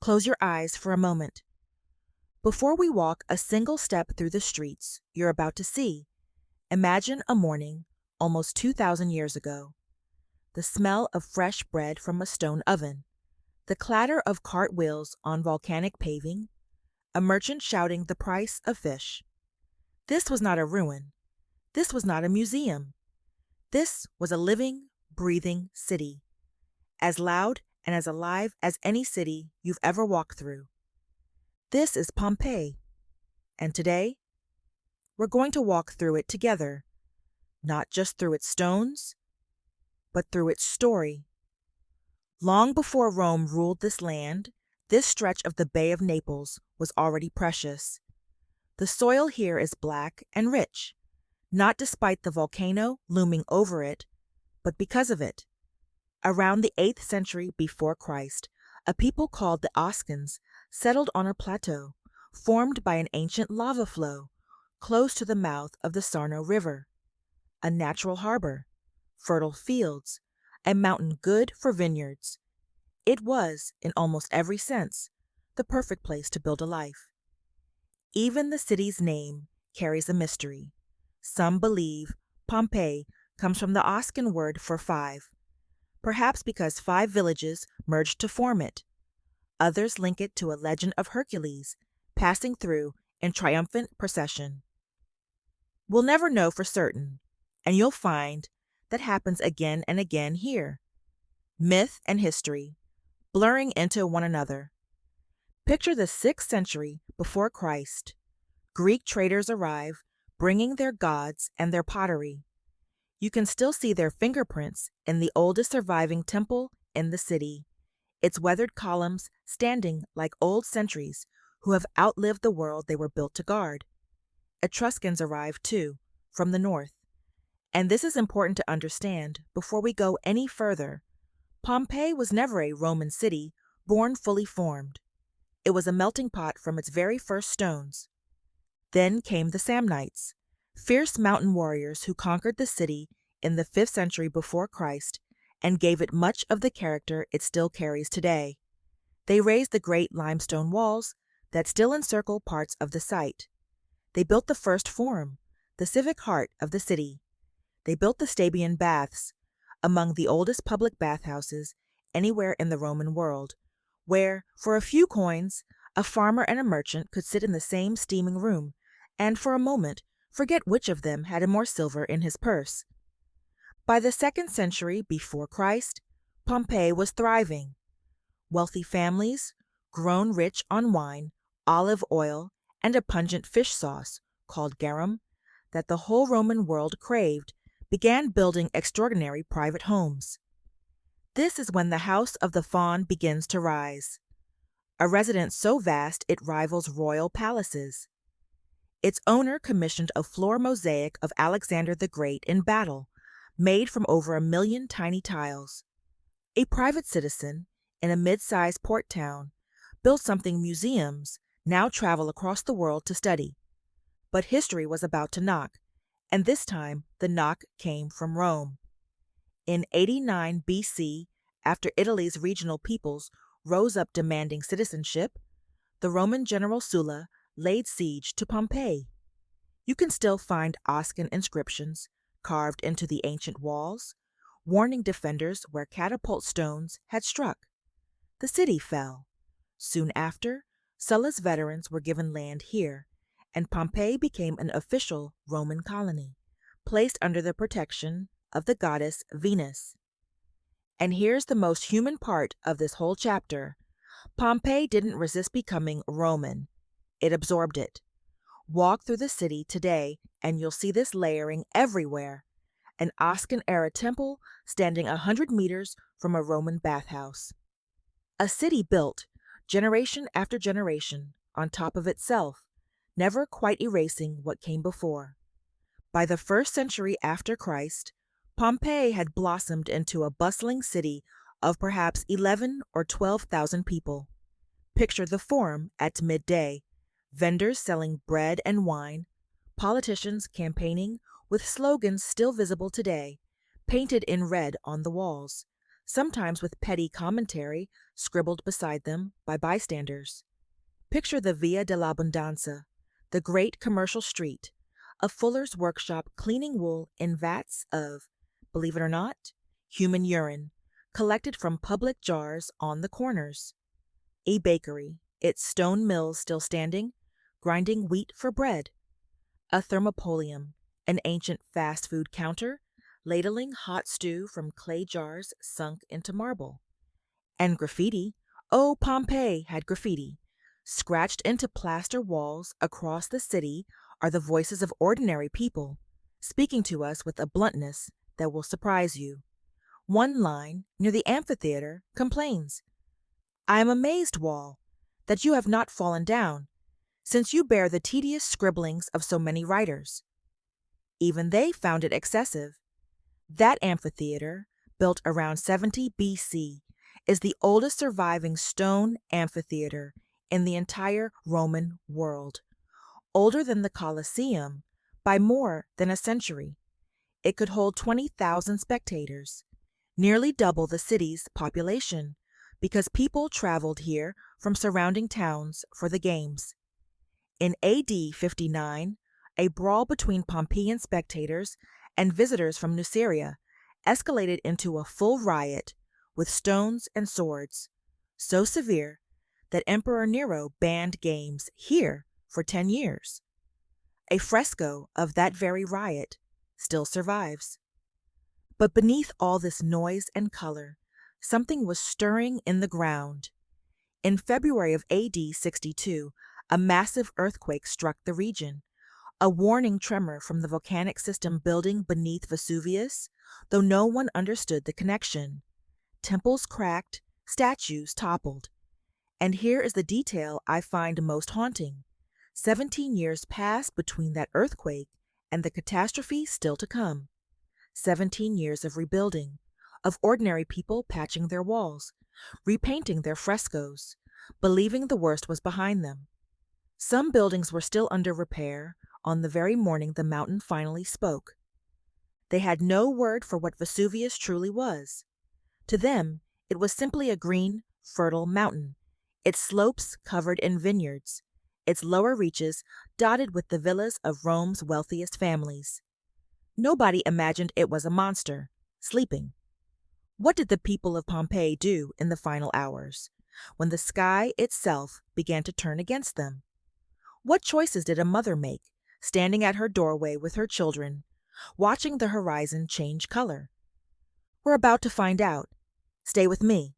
Close your eyes for a moment. Before we walk a single step through the streets you're about to see, imagine a morning almost 2,000 years ago. The smell of fresh bread from a stone oven, the clatter of cartwheels on volcanic paving, a merchant shouting the price of fish. This was not a ruin. This was not a museum. This was a living, breathing city, as loud and as alive as any city you've ever walked through. This is Pompeii, and today, we're going to walk through it together, not just through its stones, but through its story. Long before Rome ruled this land, this stretch of the Bay of Naples was already precious. The soil here is black and rich, not despite the volcano looming over it, but because of it. Around the 8th century before Christ, a people called the Oscans settled on a plateau formed by an ancient lava flow close to the mouth of the Sarno River. A natural harbor, fertile fields, a mountain good for vineyards. It was, in almost every sense, the perfect place to build a life. Even the city's name carries a mystery. Some believe Pompeii comes from the Oscan word for five, perhaps because 5 villages merged to form it. Others link it to a legend of Hercules passing through in triumphant procession. We'll never know for certain, and you'll find that happens again and again here. Myth and history, blurring into one another. Picture the 6th century before Christ. Greek traders arrive, bringing their gods and their pottery. You can still see their fingerprints in the oldest surviving temple in the city, its weathered columns standing like old sentries who have outlived the world they were built to guard. Etruscans arrived too, from the north. And this is important to understand before we go any further. Pompeii was never a Roman city born fully formed. It was a melting pot from its very first stones. Then came the Samnites, fierce mountain warriors who conquered the city in the 5th century before Christ and gave it much of the character it still carries today. They raised the great limestone walls that still encircle parts of the site. They built the first forum, the civic heart of the city. They built the Stabian baths, among the oldest public bathhouses anywhere in the Roman world, where, for a few coins, a farmer and a merchant could sit in the same steaming room and, for a moment, forget which of them had more silver in his purse. By the 2nd century before Christ, Pompeii was thriving. Wealthy families, grown rich on wine, olive oil, and a pungent fish sauce, called garum, that the whole Roman world craved, began building extraordinary private homes. This is when the house of the Faun begins to rise, a residence so vast it rivals royal palaces. Its owner commissioned a floor mosaic of Alexander the Great in battle, made from over 1 million tiny tiles. A private citizen, in a mid-sized port town, built something museums now travel across the world to study. But history was about to knock, and this time the knock came from Rome. In 89 BC, after Italy's regional peoples rose up demanding citizenship, the Roman general Sulla laid siege to Pompeii. You can still find Oscan inscriptions carved into the ancient walls, warning defenders where catapult stones had struck. The city fell. Soon after, Sulla's veterans were given land here, and Pompeii became an official Roman colony, placed under the protection of the goddess Venus. And here's the most human part of this whole chapter. Pompeii didn't resist becoming Roman. It absorbed it. Walk through the city today and you'll see this layering everywhere. An Oscan-era temple standing 100 meters from a Roman bathhouse. A city built, generation after generation, on top of itself, never quite erasing what came before. By the 1st century after Christ, Pompeii had blossomed into a bustling city of perhaps 11 or 12,000 people. Picture the Forum at midday, vendors selling bread and wine, politicians campaigning with slogans still visible today, painted in red on the walls, sometimes with petty commentary scribbled beside them by bystanders. Picture the Via dell'Abbondanza, the great commercial street, a fuller's workshop cleaning wool in vats of, believe it or not, human urine, collected from public jars on the corners. A bakery, its stone mills still standing, grinding wheat for bread. A thermopolium, an ancient fast food counter, ladling hot stew from clay jars sunk into marble. And graffiti, oh, Pompeii had graffiti. Scratched into plaster walls across the city are the voices of ordinary people, speaking to us with a bluntness that will surprise you. One line, near the amphitheater, complains, "I am amazed, wall, that you have not fallen down, since you bear the tedious scribblings of so many writers." Even they found it excessive. That amphitheater, built around 70 BC, is the oldest surviving stone amphitheater in the entire Roman world, older than the Colosseum by more than a century. It could hold 20,000 spectators, nearly double the city's population, because people traveled here from surrounding towns for the games. In AD 59, a brawl between Pompeian spectators and visitors from Nuceria escalated into a full riot with stones and swords, so severe that Emperor Nero banned games here for 10 years. A fresco of that very riot still survives. But beneath all this noise and color, something was stirring in the ground. In February of AD 62, a massive earthquake struck the region, a warning tremor from the volcanic system building beneath Vesuvius, though no one understood the connection. Temples cracked, statues toppled. And here is the detail I find most haunting. 17 years passed between that earthquake and the catastrophe still to come. 17 years of rebuilding, of ordinary people patching their walls, repainting their frescoes, believing the worst was behind them. Some buildings were still under repair on the very morning the mountain finally spoke. They had no word for what Vesuvius truly was. To them, it was simply a green, fertile mountain, its slopes covered in vineyards, its lower reaches dotted with the villas of Rome's wealthiest families. Nobody imagined it was a monster, sleeping. What did the people of Pompeii do in the final hours, when the sky itself began to turn against them? What choices did a mother make, standing at her doorway with her children, watching the horizon change color? We're about to find out. Stay with me.